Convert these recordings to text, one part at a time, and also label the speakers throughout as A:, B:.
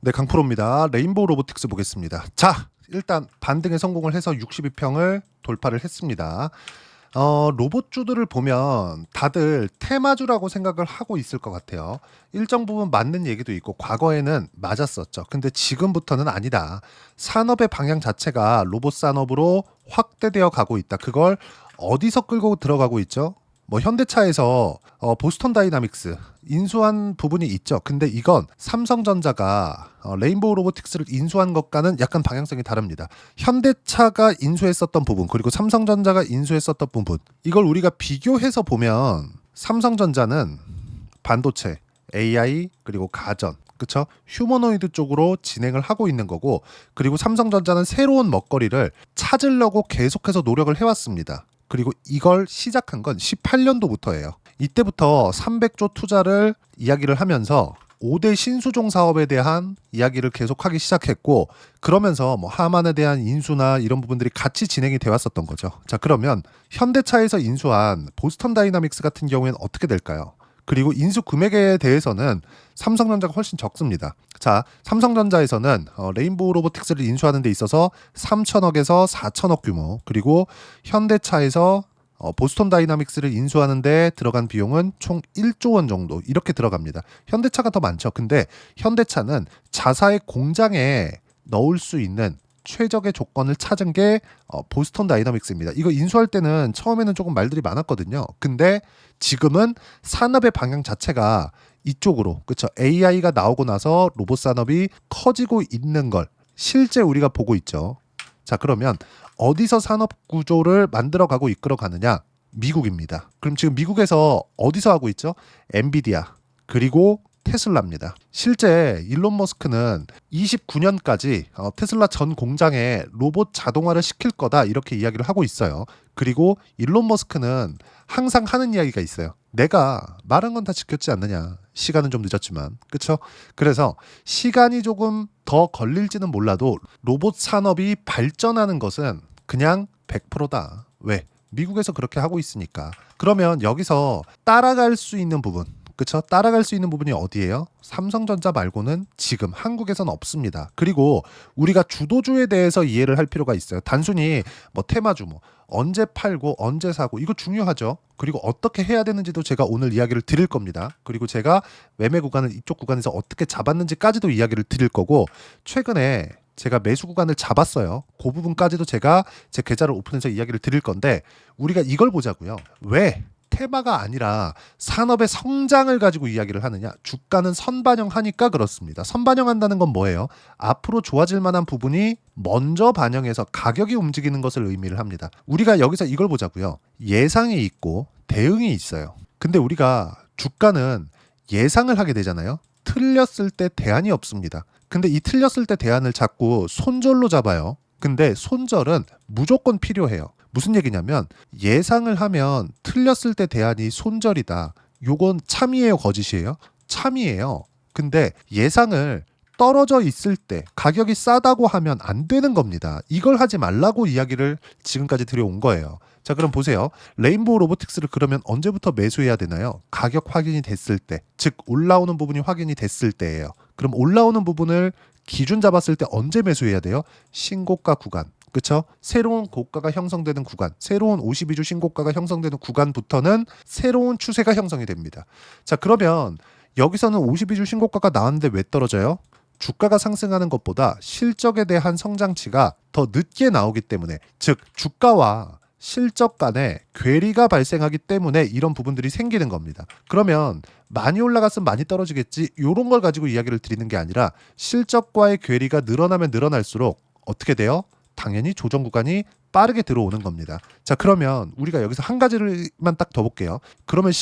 A: 네, 강프로입니다. 레인보우 로보틱스 보겠습니다. 자, 일단 반등에 성공을 해서 62평을 돌파를 했습니다. 로봇주들을 보면 다들 테마주라고 생각을 하고 있을 것 같아요. 일정 부분 맞는 얘기도 있고 과거에는 맞았었죠. 근데 지금부터는 아니다. 산업의 방향 자체가 로봇 산업으로 확대되어 가고 있다. 그걸 어디서 끌고 들어가고 있죠? 뭐 현대차에서 보스턴 다이나믹스 인수한 부분이 있죠. 근데 이건 삼성전자가 레인보우 로보틱스를 인수한 것과는 약간 방향성이 다릅니다. 현대차가 인수했었던 부분 그리고 삼성전자가 인수했었던 부분 이걸 우리가 비교해서 보면 삼성전자는 반도체, AI 그리고 가전 그쵸? 휴머노이드 쪽으로 진행을 하고 있는 거고 그리고 삼성전자는 새로운 먹거리를 찾으려고 계속해서 노력을 해왔습니다. 그리고 이걸 시작한 건 18년도부터예요. 이때부터 300조 투자를 이야기를 하면서 5대 신수종 사업에 대한 이야기를 계속하기 시작했고 그러면서 뭐 하만에 대한 인수나 이런 부분들이 같이 진행이 되어 왔었던 거죠. 자, 그러면 현대차에서 인수한 보스턴 다이나믹스 같은 경우에는 어떻게 될까요? 그리고 인수 금액에 대해서는 삼성전자가 훨씬 적습니다. 자, 삼성전자에서는 레인보우 로보틱스를 인수하는 데 있어서 3천억에서 4천억 규모 그리고 현대차에서 보스턴 다이나믹스를 인수하는 데 들어간 비용은 총 1조 원 정도 이렇게 들어갑니다. 현대차가 더 많죠. 근데 현대차는 자사의 공장에 넣을 수 있는 최적의 조건을 찾은 게 보스턴 다이나믹스입니다. 이거 인수할 때는 처음에는 조금 말들이 많았거든요. 근데 지금은 산업의 방향 자체가 이쪽으로 그렇죠. AI가 나오고 나서 로봇 산업이 커지고 있는 걸 실제 우리가 보고 있죠. 자, 그러면 어디서 산업 구조를 만들어가고 이끌어가느냐? 미국입니다. 그럼 지금 미국에서 어디서 하고 있죠? 엔비디아 그리고 테슬라입니다. 실제 일론 머스크는 29년까지 테슬라 전 공장에 로봇 자동화를 시킬 거다 이렇게 이야기를 하고 있어요. 그리고 일론 머스크는 항상 하는 이야기가 있어요. 내가 말한 건 다 지켰지 않느냐. 시간은 좀 늦었지만 그렇죠? 그래서 시간이 조금 더 걸릴지는 몰라도 로봇 산업이 발전하는 것은 그냥 100%다. 왜? 미국에서 그렇게 하고 있으니까. 그러면 여기서 따라갈 수 있는 부분 그쵸? 따라갈 수 있는 부분이 어디예요? 삼성전자 말고는 지금 한국에선 없습니다. 그리고 우리가 주도주에 대해서 이해를 할 필요가 있어요. 단순히 뭐 테마주 뭐 언제 팔고 언제 사고 이거 중요하죠. 그리고 어떻게 해야 되는지도 제가 오늘 이야기를 드릴 겁니다. 그리고 제가 매매 구간을 이쪽 구간에서 어떻게 잡았는지까지도 이야기를 드릴 거고 최근에 제가 매수 구간을 잡았어요. 그 부분까지도 제가 제 계좌를 오픈해서 이야기를 드릴 건데 우리가 이걸 보자고요. 왜? 테마가 아니라 산업의 성장을 가지고 이야기를 하느냐? 주가는 선반영하니까 그렇습니다. 선반영한다는 건 뭐예요? 앞으로 좋아질 만한 부분이 먼저 반영해서 가격이 움직이는 것을 의미를 합니다. 우리가 여기서 이걸 보자고요. 예상이 있고 대응이 있어요. 근데 우리가 주가는 예상을 하게 되잖아요. 틀렸을 때 대안이 없습니다. 근데 이 틀렸을 때 대안을 자꾸 손절로 잡아요. 근데 손절은 무조건 필요해요. 무슨 얘기냐면 예상을 하면 틀렸을 때 대안이 손절이다. 요건 참이에요, 거짓이에요? 참이에요. 근데 예상을 떨어져 있을 때 가격이 싸다고 하면 안 되는 겁니다. 이걸 하지 말라고 이야기를 지금까지 드려온 거예요. 자, 그럼 보세요. 레인보우 로보틱스를 그러면 언제부터 매수해야 되나요? 가격 확인이 됐을 때, 즉 올라오는 부분이 확인이 됐을 때예요. 그럼 올라오는 부분을 기준 잡았을 때 언제 매수해야 돼요? 신고가 구간. 그렇죠? 새로운 고가가 형성되는 구간, 새로운 52주 신고가가 형성되는 구간부터는 새로운 추세가 형성이 됩니다. 자, 그러면 여기서는 52주 신고가가 나왔는데 왜 떨어져요? 주가가 상승하는 것보다 실적에 대한 성장치가 더 늦게 나오기 때문에, 즉 주가와 실적 간에 괴리가 발생하기 때문에 이런 부분들이 생기는 겁니다. 그러면 많이 올라갔으면 많이 떨어지겠지 이런 걸 가지고 이야기를 드리는 게 아니라 실적과의 괴리가 늘어나면 늘어날수록 어떻게 돼요? 당연히 조정 구간이 빠르게 들어오는 겁니다. 자, 그러면 우리가 여기서 한 가지를만 딱 더 볼게요. 그러면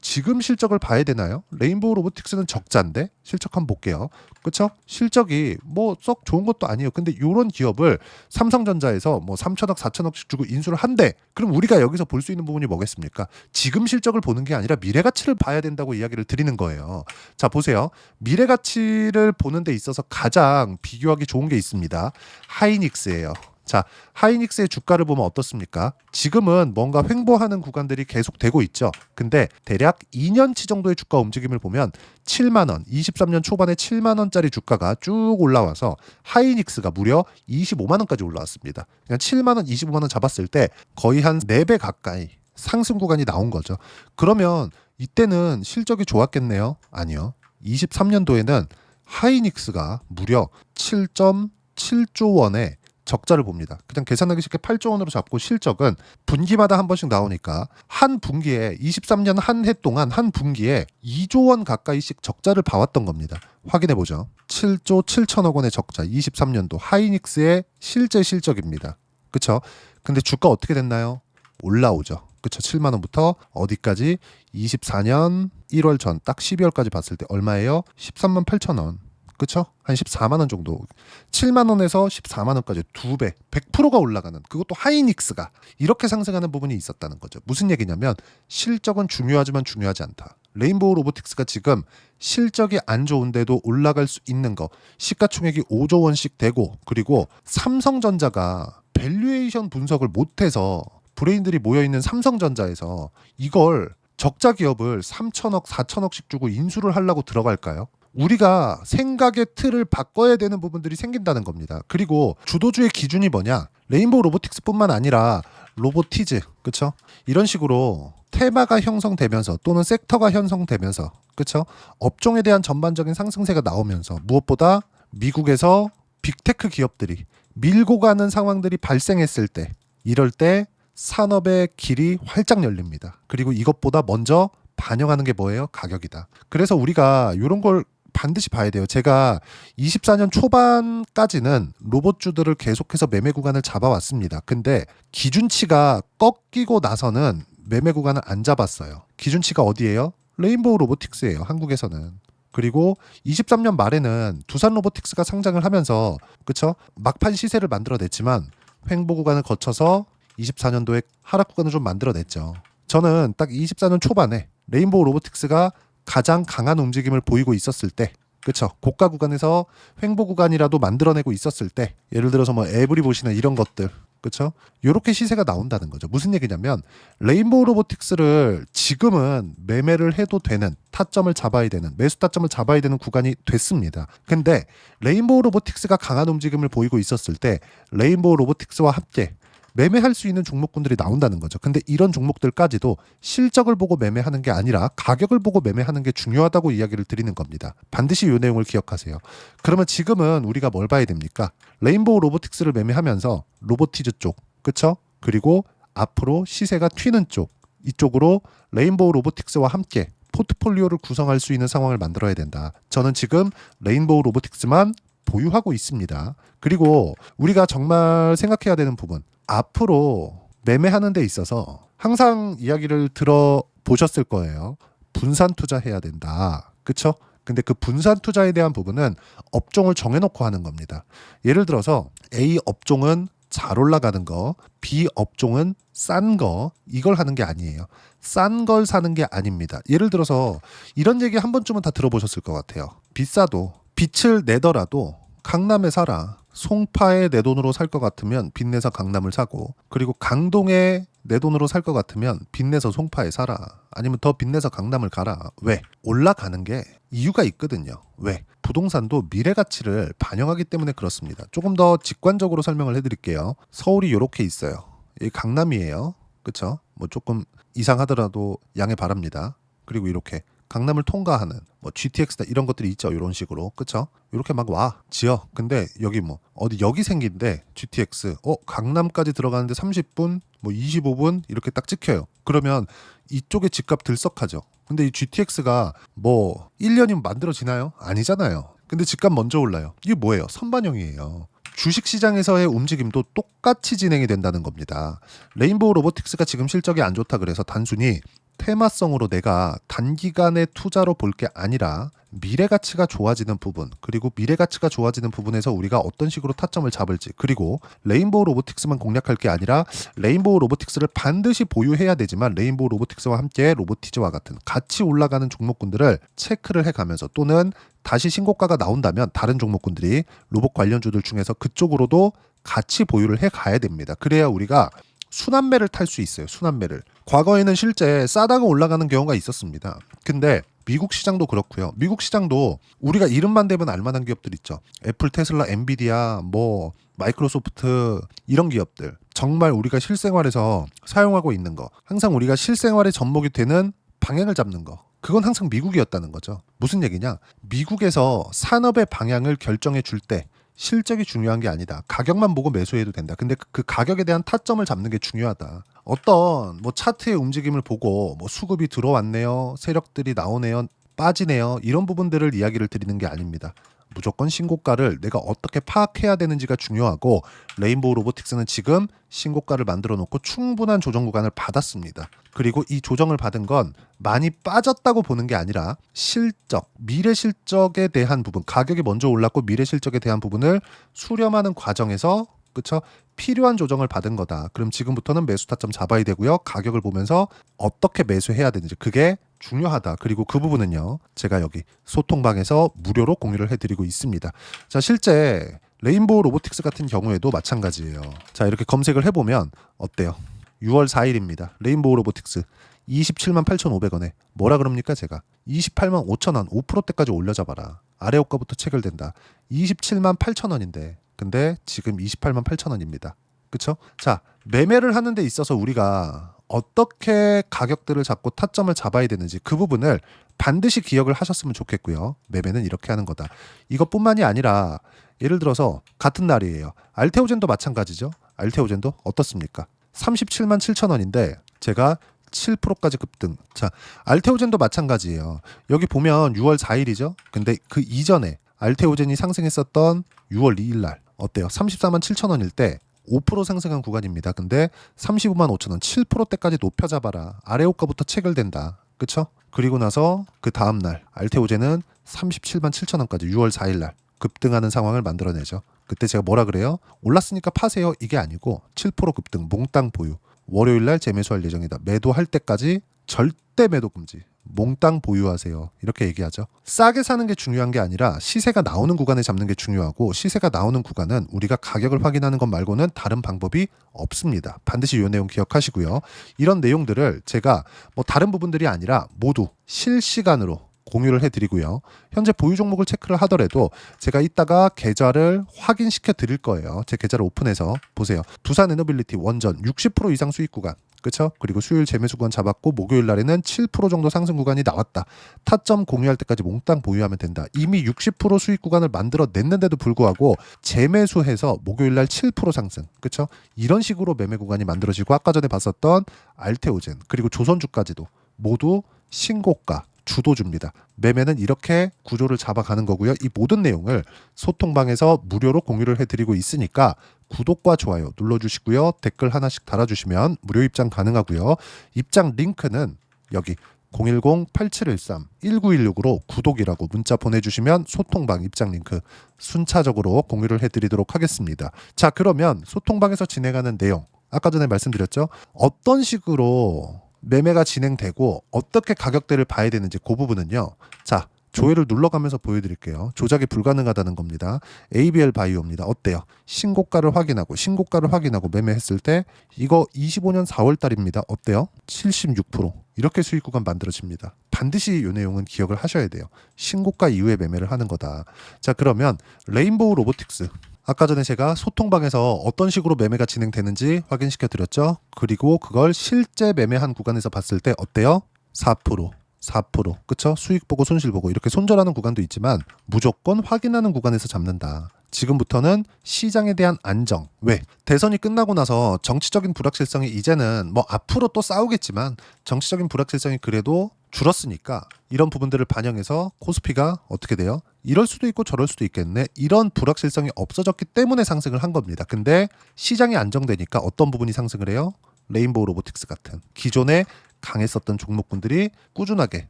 A: 지금 실적을 봐야 되나요? 레인보우 로보틱스는 적자인데 실적 한번 볼게요. 그렇죠? 실적이 뭐 썩 좋은 것도 아니에요. 근데 이런 기업을 삼성전자에서 뭐 3천억, 4천억씩 주고 인수를 한대. 그럼 우리가 여기서 볼 수 있는 부분이 뭐겠습니까? 지금 실적을 보는 게 아니라 미래 가치를 봐야 된다고 이야기를 드리는 거예요. 자, 보세요. 미래 가치를 보는 데 있어서 가장 비교하기 좋은 게 있습니다. 하이닉스예요. 자, 하이닉스의 주가를 보면 어떻습니까? 지금은 뭔가 횡보하는 구간들이 계속 되고 있죠. 근데 대략 2년치 정도의 주가 움직임을 보면 7만 원, 23년 초반에 7만 원짜리 주가가 쭉 올라와서 하이닉스가 무려 25만 원까지 올라왔습니다. 그냥 7만 원, 25만 원 잡았을 때 거의 한 4배 가까이 상승 구간이 나온 거죠. 그러면 이때는 실적이 좋았겠네요? 아니요. 23년도에는 하이닉스가 무려 7.7조 원의 적자를 봅니다. 그냥 계산하기 쉽게 8조 원으로 잡고 실적은 분기마다 한 번씩 나오니까 한 분기에 23년 한 해 동안 한 분기에 2조 원 가까이씩 적자를 봐왔던 겁니다. 확인해 보죠. 7조 7천억 원의 적자 23년도 하이닉스의 실제 실적입니다. 그쵸? 근데 주가 어떻게 됐나요? 올라오죠. 그쵸? 7만 원부터 어디까지? 24년 1월 전 딱 12월까지 봤을 때 얼마예요? 13만 8천 원. 그쵸? 한 14만 원 정도. 7만 원에서 14만 원까지 2배, 100%가 올라가는, 그것도 하이닉스가 이렇게 상승하는 부분이 있었다는 거죠. 무슨 얘기냐면 실적은 중요하지만 중요하지 않다. 레인보우 로보틱스가 지금 실적이 안 좋은데도 올라갈 수 있는 거, 시가총액이 5조 원씩 되고, 그리고 삼성전자가 밸류에이션 분석을 못해서 브레인들이 모여있는 삼성전자에서 이걸 적자 기업을 3천억, 4천억씩 주고 인수를 하려고 들어갈까요? 우리가 생각의 틀을 바꿔야 되는 부분들이 생긴다는 겁니다. 그리고 주도주의 기준이 뭐냐? 레인보우 로보틱스뿐만 아니라 로보티즈, 그쵸? 이런 식으로 테마가 형성되면서 또는 섹터가 형성되면서, 그쵸? 업종에 대한 전반적인 상승세가 나오면서 무엇보다 미국에서 빅테크 기업들이 밀고 가는 상황들이 발생했을 때, 이럴 때 산업의 길이 활짝 열립니다. 그리고 이것보다 먼저 반영하는 게 뭐예요? 가격이다. 그래서 우리가 이런 걸 반드시 봐야 돼요. 제가 24년 초반까지는 로봇주들을 계속해서 매매 구간을 잡아왔습니다. 근데 기준치가 꺾이고 나서는 매매 구간을 안 잡았어요. 기준치가 어디예요? 레인보우 로보틱스예요. 한국에서는. 그리고 23년 말에는 두산 로보틱스가 상장을 하면서, 그쵸? 막판 시세를 만들어냈지만 횡보 구간을 거쳐서 24년도에 하락 구간을 좀 만들어냈죠. 저는 딱 24년 초반에 레인보우 로보틱스가 가장 강한 움직임을 보이고 있었을 때, 그쵸? 고가 구간에서 횡보 구간이라도 만들어내고 있었을 때, 예를 들어서 뭐 에브리봇이나 이런 것들, 그쵸? 요렇게 시세가 나온다는 거죠. 무슨 얘기냐면 레인보우 로보틱스를 지금은 매매를 해도 되는, 타점을 잡아야 되는, 매수 타점을 잡아야 되는 구간이 됐습니다. 근데 레인보우 로보틱스가 강한 움직임을 보이고 있었을 때 레인보우 로보틱스와 함께 매매할 수 있는 종목군들이 나온다는 거죠. 근데 이런 종목들까지도 실적을 보고 매매하는 게 아니라 가격을 보고 매매하는 게 중요하다고 이야기를 드리는 겁니다. 반드시 이 내용을 기억하세요. 그러면 지금은 우리가 뭘 봐야 됩니까? 레인보우 로보틱스를 매매하면서 로보티즈 쪽, 그쵸? 그리고 앞으로 시세가 튀는 쪽, 이쪽으로 레인보우 로보틱스와 함께 포트폴리오를 구성할 수 있는 상황을 만들어야 된다. 저는 지금 레인보우 로보틱스만 보유하고 있습니다. 그리고 우리가 정말 생각해야 되는 부분, 앞으로 매매하는 데 있어서 항상 이야기를 들어보셨을 거예요. 분산 투자해야 된다. 그쵸? 근데 그 분산 투자에 대한 부분은 업종을 정해놓고 하는 겁니다. 예를 들어서 A 업종은 잘 올라가는 거, B 업종은 싼 거, 이걸 하는 게 아니에요. 싼 걸 사는 게 아닙니다. 예를 들어서 이런 얘기 한 번쯤은 다 들어보셨을 것 같아요. 비싸도 빛을 내더라도 강남에 살아. 송파에 내 돈으로 살 것 같으면 빚내서 강남을 사고, 그리고 강동에 내 돈으로 살 것 같으면 빚내서 송파에 살아. 아니면 더 빚내서 강남을 가라. 왜? 올라가는 게 이유가 있거든요. 왜? 부동산도 미래 가치를 반영하기 때문에 그렇습니다. 조금 더 직관적으로 설명을 해드릴게요. 서울이 이렇게 있어요. 이 강남이에요. 그쵸? 뭐 조금 이상하더라도 양해 바랍니다. 그리고 이렇게 강남을 통과하는 뭐 GTX나 이런 것들이 있죠. 이런 식으로. 그쵸? 이렇게 막 와. 지어. 근데 여기 뭐 어디 여기 생긴데 GTX 강남까지 들어가는데 30분 뭐 25분 이렇게 딱 찍혀요. 그러면 이쪽에 집값 들썩하죠. 근데 이 GTX가 뭐 1년이면 만들어지나요? 아니잖아요. 근데 집값 먼저 올라요. 이게 뭐예요? 선반영이에요. 주식시장에서의 움직임도 똑같이 진행이 된다는 겁니다. 레인보우 로보틱스가 지금 실적이 안 좋다 그래서 단순히 테마성으로 내가 단기간의 투자로 볼 게 아니라 미래 가치가 좋아지는 부분, 그리고 미래 가치가 좋아지는 부분에서 우리가 어떤 식으로 타점을 잡을지, 그리고 레인보우 로보틱스만 공략할 게 아니라 레인보우 로보틱스를 반드시 보유해야 되지만 레인보우 로보틱스와 함께 로보티즈와 같은 같이 올라가는 종목군들을 체크를 해가면서, 또는 다시 신고가가 나온다면 다른 종목군들이 로봇 관련주들 중에서 그쪽으로도 같이 보유를 해 가야 됩니다. 그래야 우리가 순환매를 탈 수 있어요. 순환매를. 과거에는 실제 싸다가 올라가는 경우가 있었습니다. 근데 미국 시장도 그렇고요. 미국 시장도 우리가 이름만 대면 알만한 기업들 있죠. 애플, 테슬라, 엔비디아, 뭐 마이크로소프트 이런 기업들. 정말 우리가 실생활에서 사용하고 있는 거. 항상 우리가 실생활에 접목이 되는 방향을 잡는 거. 그건 항상 미국이었다는 거죠. 무슨 얘기냐? 미국에서 산업의 방향을 결정해 줄 때 실적이 중요한 게 아니다. 가격만 보고 매수해도 된다. 근데 그 가격에 대한 타점을 잡는 게 중요하다. 어떤 뭐 차트의 움직임을 보고 뭐 수급이 들어왔네요. 세력들이 나오네요. 빠지네요. 이런 부분들을 이야기를 드리는 게 아닙니다. 무조건 신고가를 내가 어떻게 파악해야 되는지가 중요하고 레인보우 로보틱스는 지금 신고가를 만들어 놓고 충분한 조정 구간을 받았습니다. 그리고 이 조정을 받은 건 많이 빠졌다고 보는 게 아니라 실적, 미래 실적에 대한 부분, 가격이 먼저 올랐고 미래 실적에 대한 부분을 수렴하는 과정에서 그쵸? 필요한 조정을 받은 거다. 그럼 지금부터는 매수 타점 잡아야 되고요. 가격을 보면서 어떻게 매수해야 되는지 그게 중요하다. 그리고 그 부분은요. 제가 여기 소통방에서 무료로 공유를 해드리고 있습니다. 자, 실제 레인보우 로보틱스 같은 경우에도 마찬가지예요. 자, 이렇게 검색을 해보면 어때요? 6월 4일입니다. 레인보우 로보틱스 27만 8,500원에 뭐라 그럽니까 제가 28만 5천원 5%대까지 올려잡아라. 아래 호가부터 체결된다. 27만 8천원인데 근데 지금 28만 8천원입니다. 그쵸? 자, 매매를 하는 데 있어서 우리가 어떻게 가격들을 잡고 타점을 잡아야 되는지 그 부분을 반드시 기억을 하셨으면 좋겠고요. 매매는 이렇게 하는 거다. 이것뿐만이 아니라 예를 들어서 같은 날이에요. 알테오젠도 마찬가지죠. 알테오젠도 어떻습니까? 37만 7천원인데 제가 7%까지 급등. 자, 알테오젠도 마찬가지예요. 여기 보면 6월 4일이죠. 근데 그 이전에 알테오젠이 상승했었던 6월 2일 날 어때요? 34만 7천원일 때 5% 상승한 구간입니다. 근데 35만 5천원 7%대까지 높여 잡아라. 아래 호가부터 체결된다. 그쵸? 그리고 나서 그 다음날 알테오젠은 37만 7천원까지 6월 4일 날 급등하는 상황을 만들어내죠. 그때 제가 뭐라 그래요? 올랐으니까 파세요. 이게 아니고 7% 급등 몽땅 보유. 월요일 날 재매수할 예정이다. 매도할 때까지 절대 매도 금지. 몽땅 보유하세요. 이렇게 얘기하죠. 싸게 사는 게 중요한 게 아니라 시세가 나오는 구간에 잡는 게 중요하고 시세가 나오는 구간은 우리가 가격을 확인하는 것 말고는 다른 방법이 없습니다. 반드시 이 내용 기억하시고요. 이런 내용들을 제가 뭐 다른 부분들이 아니라 모두 실시간으로 공유를 해드리고요. 현재 보유 종목을 체크를 하더라도 제가 이따가 계좌를 확인시켜 드릴 거예요. 제 계좌를 오픈해서 보세요. 두산 에너빌리티 원전 60% 이상 수익 구간. 그렇죠? 그리고 수요일 재매수 구간 잡았고 목요일 날에는 7% 정도 상승 구간이 나왔다. 타점 공유할 때까지 몽땅 보유하면 된다. 이미 60% 수익 구간을 만들어 냈는데도 불구하고 재매수해서 목요일 날 7% 상승. 그렇죠? 이런 식으로 매매 구간이 만들어지고 아까 전에 봤었던 알테오젠 그리고 조선주까지도 모두 신고가 주도주입니다. 매매는 이렇게 구조를 잡아가는 거고요. 이 모든 내용을 소통방에서 무료로 공유를 해드리고 있으니까 구독과 좋아요 눌러주시고요. 댓글 하나씩 달아주시면 무료 입장 가능하고요. 입장 링크는 여기 010-8713-1916으로 구독이라고 문자 보내주시면 소통방 입장 링크 순차적으로 공유를 해드리도록 하겠습니다. 자, 그러면 소통방에서 진행하는 내용 아까 전에 말씀드렸죠. 어떤 식으로 매매가 진행되고 어떻게 가격대를 봐야 되는지 그 부분은요. 자, 조회를 눌러가면서 보여드릴게요. 조작이 불가능하다는 겁니다. ABL 바이오입니다. 어때요? 신고가를 확인하고 매매했을 때 이거 25년 4월 달입니다. 어때요? 76% 이렇게 수익 구간 만들어집니다. 반드시 이 내용은 기억을 하셔야 돼요. 신고가 이후에 매매를 하는 거다. 자, 그러면 레인보우 로보틱스 아까 전에 제가 소통방에서 어떤 식으로 매매가 진행되는지 확인시켜 드렸죠. 그리고 그걸 실제 매매한 구간에서 봤을 때 어때요? 4%, 그쵸? 수익 보고 손실 보고 이렇게 손절하는 구간도 있지만 무조건 확인하는 구간에서 잡는다. 지금부터는 시장에 대한 안정. 왜? 대선이 끝나고 나서 정치적인 불확실성이 이제는 뭐 앞으로 또 싸우겠지만 정치적인 불확실성이 그래도 줄었으니까 이런 부분들을 반영해서 코스피가 어떻게 돼요? 이럴 수도 있고 저럴 수도 있겠네. 이런 불확실성이 없어졌기 때문에 상승을 한 겁니다. 근데 시장이 안정되니까 어떤 부분이 상승을 해요? 레인보우 로보틱스 같은 기존에 강했었던 종목군들이 꾸준하게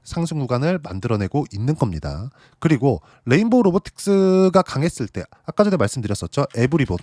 A: 상승 구간을 만들어내고 있는 겁니다. 그리고 레인보우 로보틱스가 강했을 때 아까 전에 말씀드렸었죠. 에브리봇.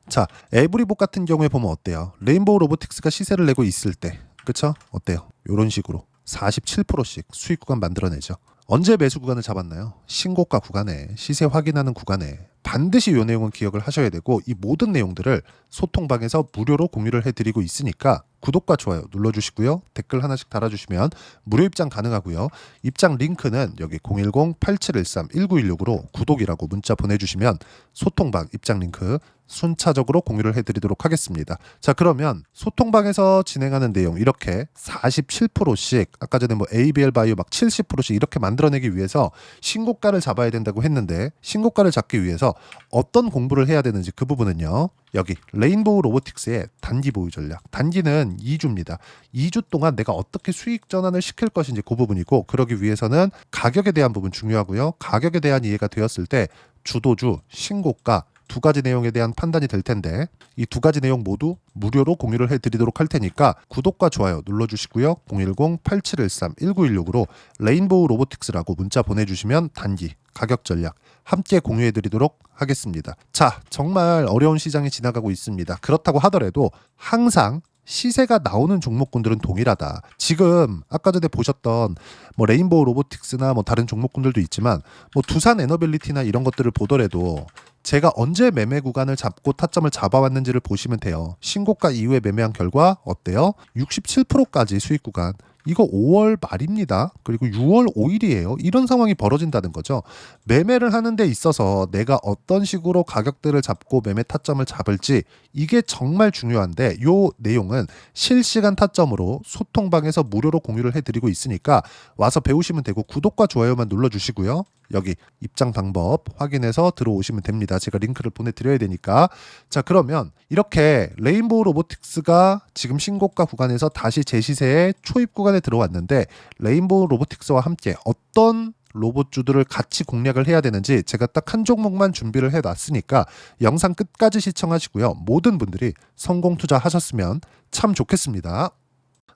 A: 자, 에브리봇 같은 경우에 보면 어때요? 레인보우 로보틱스가 시세를 내고 있을 때 그쵸? 어때요? 이런 식으로 47%씩 수익 구간 만들어내죠. 언제 매수 구간을 잡았나요? 신고가 구간에, 시세 확인하는 구간에 반드시 이 내용은 기억을 하셔야 되고, 이 모든 내용들을 소통방에서 무료로 공유를 해드리고 있으니까 구독과 좋아요 눌러주시고요. 댓글 하나씩 달아주시면 무료 입장 가능하고요. 입장 링크는 여기 010-8713-1916으로 구독이라고 문자 보내주시면 소통방 입장 링크 순차적으로 공유를 해드리도록 하겠습니다. 자, 그러면 소통방에서 진행하는 내용 이렇게 47%씩, 아까 전에 뭐 ABL 바이오 막 70%씩 이렇게 만들어내기 위해서 신고가를 잡아야 된다고 했는데, 신고가를 잡기 위해서 어떤 공부를 해야 되는지 그 부분은요, 여기 레인보우 로보틱스의 단기 보유 전략, 단기는 2주입니다. 2주 동안 내가 어떻게 수익 전환을 시킬 것인지 그 부분이고, 그러기 위해서는 가격에 대한 부분 중요하고요. 가격에 대한 이해가 되었을 때 주도주, 신고가 두 가지 내용에 대한 판단이 될 텐데, 이 두 가지 내용 모두 무료로 공유를 해드리도록 할 테니까 구독과 좋아요 눌러주시고요. 010-8713-1916으로 레인보우 로보틱스라고 문자 보내주시면 단기, 가격 전략 함께 공유해드리도록 하겠습니다. 자, 정말 어려운 시장이 지나가고 있습니다. 그렇다고 하더라도 항상 시세가 나오는 종목군들은 동일하다. 지금 아까 전에 보셨던 뭐 레인보우 로보틱스나 뭐 다른 종목군들도 있지만, 뭐 두산 에너빌리티나 이런 것들을 보더라도 제가 언제 매매 구간을 잡고 타점을 잡아왔는지를 보시면 돼요. 신고가 이후에 매매한 결과 어때요? 67%까지 수익 구간. 이거 5월 말입니다. 그리고 6월 5일이에요. 이런 상황이 벌어진다는 거죠. 매매를 하는 데 있어서 내가 어떤 식으로 가격대를 잡고 매매 타점을 잡을지, 이게 정말 중요한데, 요 내용은 실시간 타점으로 소통방에서 무료로 공유를 해드리고 있으니까 와서 배우시면 되고, 구독과 좋아요만 눌러주시고요. 여기 입장 방법 확인해서 들어오시면 됩니다. 제가 링크를 보내드려야 되니까. 자, 그러면 이렇게 레인보우 로보틱스가 지금 신고가 구간에서 다시 제시세의 초입 구간에 들어왔는데, 레인보우 로보틱스와 함께 어떤 로봇주들을 같이 공략을 해야 되는지 제가 딱 한 종목만 준비를 해놨으니까 영상 끝까지 시청하시고요. 모든 분들이 성공 투자하셨으면 참 좋겠습니다.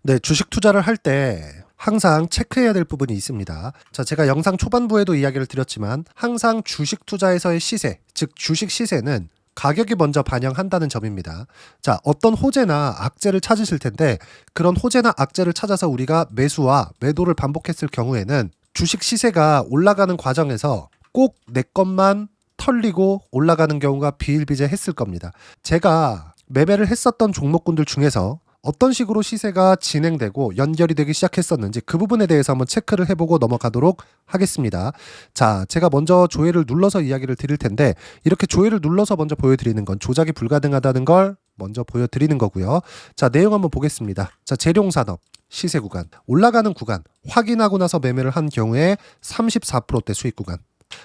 A: 네, 주식 투자를 할 때 항상 체크해야 될 부분이 있습니다. 자, 제가 영상 초반부에도 이야기를 드렸지만, 항상 주식 투자에서의 시세, 즉 주식 시세는 가격이 먼저 반영한다는 점입니다. 자, 어떤 호재나 악재를 찾으실 텐데, 그런 호재나 악재를 찾아서 우리가 매수와 매도를 반복했을 경우에는 주식 시세가 올라가는 과정에서 꼭 내 것만 털리고 올라가는 경우가 비일비재했을 겁니다. 제가 매매를 했었던 종목군들 중에서 어떤 식으로 시세가 진행되고 연결이 되기 시작했었는지 그 부분에 대해서 한번 체크를 해보고 넘어가도록 하겠습니다. 자, 제가 먼저 조회를 눌러서 이야기를 드릴 텐데, 이렇게 조회를 눌러서 먼저 보여드리는 건 조작이 불가능하다는 걸 먼저 보여드리는 거고요. 자, 내용 한번 보겠습니다. 자, 재룡산업 시세 구간, 올라가는 구간 확인하고 나서 매매를 한 경우에 34%대 수익 구간.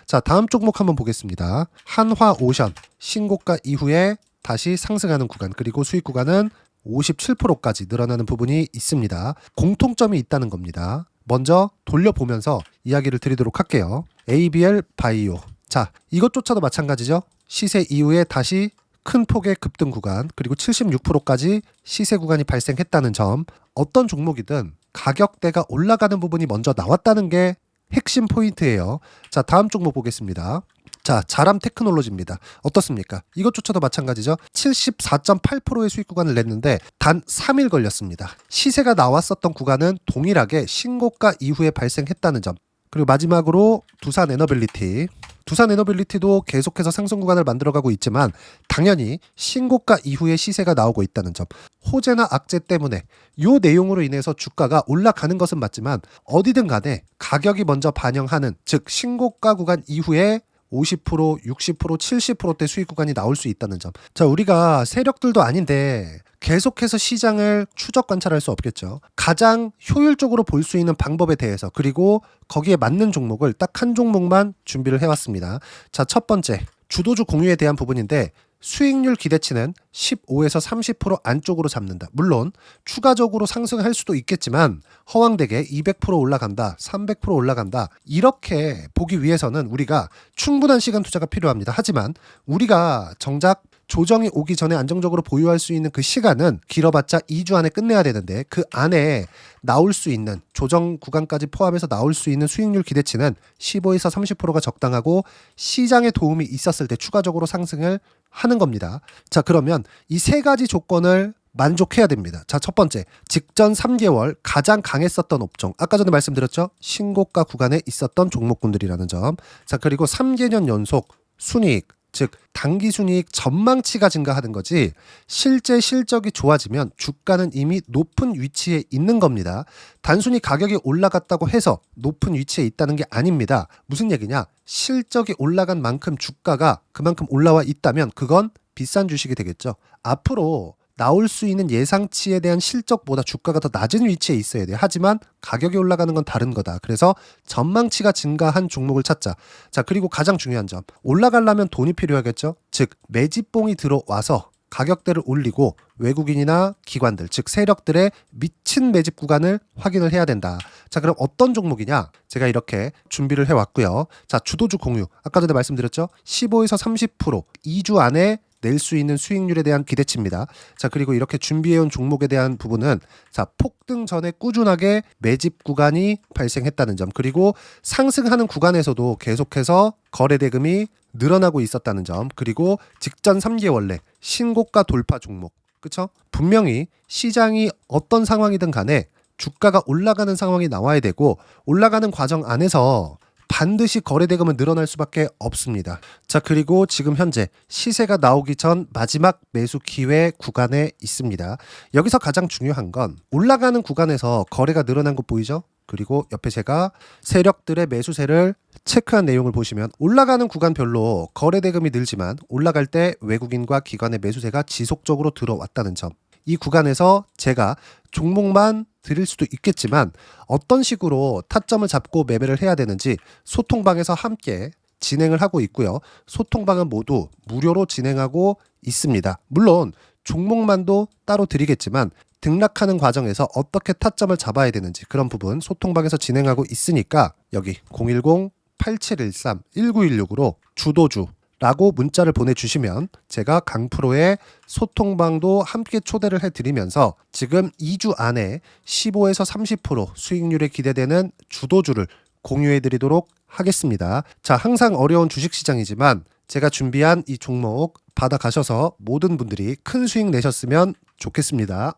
A: 자, 다음 종목 한번 보겠습니다. 한화오션 신고가 이후에 다시 상승하는 구간, 그리고 수익 구간은 57%까지 늘어나는 부분이 있습니다. 공통점이 있다는 겁니다. 먼저 돌려보면서 이야기를 드리도록 할게요. ABL 바이오. 자, 이것조차도 마찬가지죠. 시세 이후에 다시 큰 폭의 급등 구간, 그리고 76%까지 시세 구간이 발생했다는 점. 어떤 종목이든 가격대가 올라가는 부분이 먼저 나왔다는 게 핵심 포인트예요. 자, 다음 종목 보겠습니다. 자, 자람 테크놀로지입니다. 어떻습니까? 이것조차도 마찬가지죠. 74.8%의 수익 구간을 냈는데 단 3일 걸렸습니다. 시세가 나왔었던 구간은 동일하게 신고가 이후에 발생했다는 점. 그리고 마지막으로 두산 에너빌리티. 두산 에너빌리티도 계속해서 상승 구간을 만들어가고 있지만 당연히 신고가 이후에 시세가 나오고 있다는 점. 호재나 악재 때문에 이 내용으로 인해서 주가가 올라가는 것은 맞지만, 어디든 간에 가격이 먼저 반영하는, 즉 신고가 구간 이후에 50%, 60%, 70%대 수익 구간이 나올 수 있다는 점. 자, 우리가 세력들도 아닌데 계속해서 시장을 추적 관찰할 수 없겠죠. 가장 효율적으로 볼 수 있는 방법에 대해서, 그리고 거기에 맞는 종목을 딱 한 종목만 준비를 해왔습니다. 자, 첫 번째 주도주 공유에 대한 부분인데, 수익률 기대치는 15에서 30% 안쪽으로 잡는다. 물론 추가적으로 상승할 수도 있겠지만 허황되게 200% 올라간다, 300% 올라간다, 이렇게 보기 위해서는 우리가 충분한 시간 투자가 필요합니다. 하지만 우리가 정작 조정이 오기 전에 안정적으로 보유할 수 있는 그 시간은 길어봤자 2주 안에 끝내야 되는데, 그 안에 나올 수 있는 조정 구간까지 포함해서 나올 수 있는 수익률 기대치는 15에서 30%가 적당하고, 시장에 도움이 있었을 때 추가적으로 상승을 하는 겁니다. 자, 그러면 이 세 가지 조건을 만족해야 됩니다. 자, 첫 번째, 직전 3개월 가장 강했었던 업종. 아까 전에 말씀드렸죠? 신고가 구간에 있었던 종목군들이라는 점. 자, 그리고 3개년 연속 순이익, 즉 단기 순이익 전망치가 증가하는 거지 실제 실적이 좋아지면 주가는 이미 높은 위치에 있는 겁니다. 단순히 가격이 올라갔다고 해서 높은 위치에 있다는 게 아닙니다. 무슨 얘기냐? 실적이 올라간 만큼 주가가 그만큼 올라와 있다면 그건 비싼 주식이 되겠죠. 앞으로 나올 수 있는 예상치에 대한 실적보다 주가가 더 낮은 위치에 있어야 돼요. 하지만 가격이 올라가는 건 다른 거다. 그래서 전망치가 증가한 종목을 찾자. 자, 그리고 가장 중요한 점. 올라가려면 돈이 필요하겠죠. 즉 매집봉이 들어와서 가격대를 올리고 외국인이나 기관들, 즉 세력들의 미친 매집 구간을 확인을 해야 된다. 자, 그럼 어떤 종목이냐? 제가 이렇게 준비를 해왔고요. 자, 주도주 공유. 아까 전에 말씀드렸죠. 15에서 30% 2주 안에 낼 수 있는 수익률에 대한 기대치입니다. 자, 그리고 이렇게 준비해온 종목에 대한 부분은 자, 폭등 전에 꾸준하게 매집 구간이 발생했다는 점, 그리고 상승하는 구간에서도 계속해서 거래 대금이 늘어나고 있었다는 점, 그리고 직전 3개월 내 신고가 돌파 종목. 그쵸? 분명히 시장이 어떤 상황이든 간에 주가가 올라가는 상황이 나와야 되고 올라가는 과정 안에서 반드시 거래 대금은 늘어날 수밖에 없습니다. 자, 그리고 지금 현재 시세가 나오기 전 마지막 매수 기회 구간에 있습니다. 여기서 가장 중요한 건 올라가는 구간에서 거래가 늘어난 거 보이죠? 그리고 옆에 제가 세력들의 매수세를 체크한 내용을 보시면 올라가는 구간별로 거래 대금이 늘지만 올라갈 때 외국인과 기관의 매수세가 지속적으로 들어왔다는 점. 이 구간에서 제가 종목만 드릴 수도 있겠지만 어떤 식으로 타점을 잡고 매매를 해야 되는지 소통방에서 함께 진행을 하고 있고요. 소통방은 모두 무료로 진행하고 있습니다. 물론 종목만도 따로 드리겠지만 등락하는 과정에서 어떻게 타점을 잡아야 되는지 그런 부분 소통방에서 진행하고 있으니까 여기 010-8713-1916으로 주도주 라고 문자를 보내주시면 제가 강프로의 소통방도 함께 초대를 해드리면서 지금 2주 안에 15에서 30% 수익률에 기대되는 주도주를 공유해드리도록 하겠습니다. 자, 항상 어려운 주식시장이지만 제가 준비한 이 종목 받아가셔서 모든 분들이 큰 수익 내셨으면 좋겠습니다.